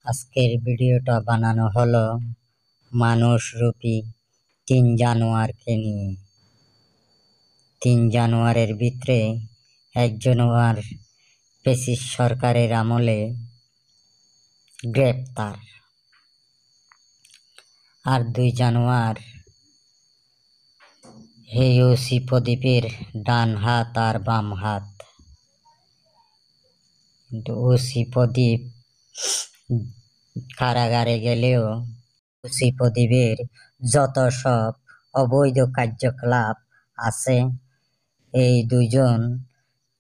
আজকের ভিডিওটা বানানো হলো মানুষরূপী ৩ জানোয়ারকে নিয়ে। ৩ জানোয়ারের ভিতরে এক জানোয়ার ফ্যাসিস্ট সরকারের আমলে গ্রেপ্তার, আর ২ জানোয়ার এই ওসি প্রদীপের ডান হাত আর বাম হাত। কিন্তু ওসি প্রদীপ কারাগারে গেলেও ওসি প্রদীপের যত সব অবৈধ কার্যকলাপ আছে, এই দুজন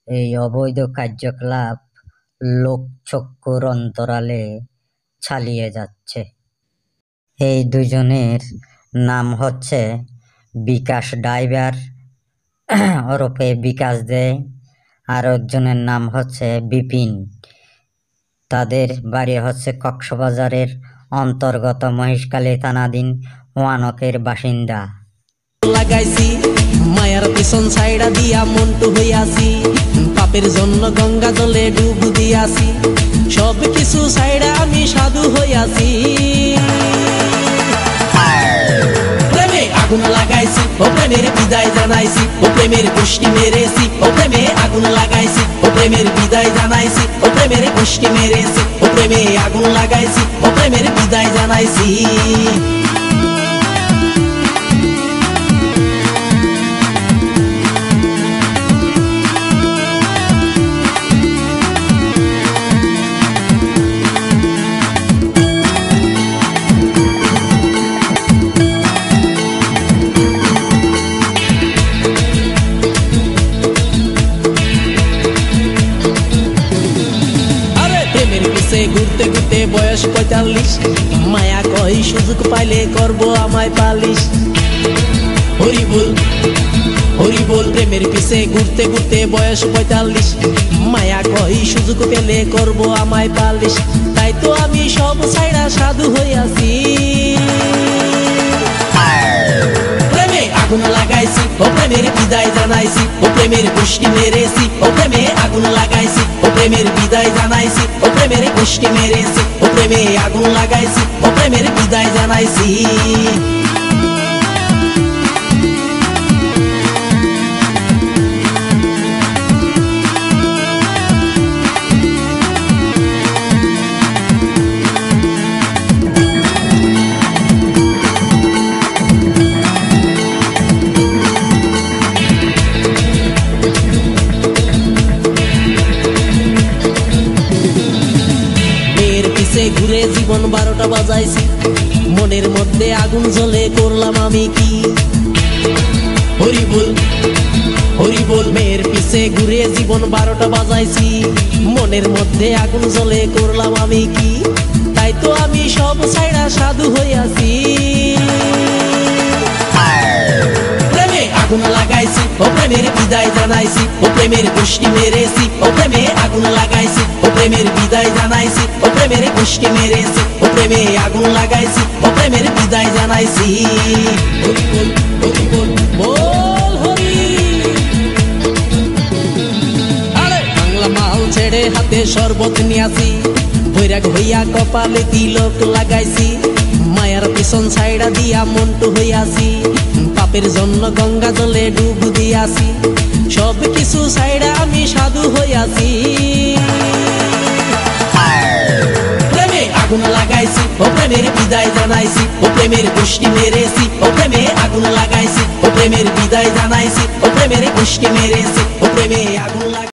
এই অবৈধ কার্যকলাপ লোকচক্ষুর অন্তরালে চালিয়ে যাচ্ছে। এই দুজনের নাম হচ্ছে বিকাশ ড্রাইভার ওরফে বিকাশ দে, আর একজনের নাম হচ্ছে বিপিন। তাদের বাড়ি হচ্ছে কক্সবাজারের অন্তর্গত মহেশখালী থানাধীন ওয়ানকের বাসিন্দা। লাগাইছি মায়ার পিছন ছাইড়া দিয়া মন্টু হইয়াছি, পাপের জন্য গঙ্গা জলে ডুব দিয়াছি, সব কিছু ছাইড়া আমি সাধু হইয়াছি। প্রেমে আগুন লাগাইছি, ও প্রেমের বিদায় জানাইছি, ও প্রেমের গোষ্ঠী মেরেছি, ও প্রেমে আগুন লাগাইছি, ও প্রেমের বিদায় জানাইছি, ও প্রেমের গোষ্ঠী মেরেছি, ও প্রেমে আগুন লাগাইছি, ও প্রেমের বিদায় জানাইছি। ঘুরতে ঘুরতে বয়স ৪৫, মায়া কই সুযোগ পাইলে করব আমায় পালিশ। হরি বল হরি বল, প্রেমের পিছে ঘুরতে ঘুরতে বয়স ৪৫, মায়া কই সুযোগ পেলে করব আমায় পালিশ। তাই তো আমি সব ছাইড়া সাধু হইয়াছি। প্রেমে আগুন লাগাইছি, ও প্রেমের বিদায় জানাইছি, ও প্রেমের গোষ্ঠী মেরেছি, ও প্রেমে আগুন লাগাইছি, ও প্রেমের বিদায় জানাইছি, ও প্রেমের গোষ্ঠী মেরেছি, ও প্রেমে আগুন লাগাইছি, ও প্রেমের বিদায় জানাইছি। ঘুরে জীবন ১২টা বাজাইছি, মনের মধ্যে আগুন জ্বলে করলাম আমি কি। হরি বল হরি বল, মেয়ের পিছে ঘুরে জীবন ১২টা বাজাইছি, মনের মধ্যে আগুন জ্বলে করলাম আমি কি। তাই তো আমি সব ছাইড়া সাধু হইয়াছি। প্রেমে আগুন লাগাইছি, ও প্রেমের বিদায় জানাইছি, ও প্রেমের গোষ্ঠী মেরেছি, ও প্রেমে আগুন লাগাইছি, ও প্রেমের বিদায় জানাইছি, ও প্রেমের গোষ্ঠী মেরেছি, ও প্রেমে আগুন লাগাইছি, ও প্রেমের বিদায় জানাইছি। হরি বল হরি বল বল হরি। আরে বাংলা মাল ছেড়ে হাতে শরবত নিয়াছি, বৈরাগ হইয়া কপালে তিলক লাগাইছি, মায়ার পিছন ছাইড়া দিয়া মন্টু হইয়াছি, পাপের জন্য গঙ্গা জলে ডুব দিয়াছি, সব কিছু ছাইড়া আমি সাধু হইয়াছি। প্রেমে আগুন লাগাইছি, ও প্রেমের বিদায় জানাইছি, ও প্রেমের গোষ্ঠী মেরেছি, ও প্রেমে আগুন লাগাইছি, ও প্রেমের বিদায় জানাইছি, ও প্রেমের গোষ্ঠী মেরেছি, ও প্রেমে আগুন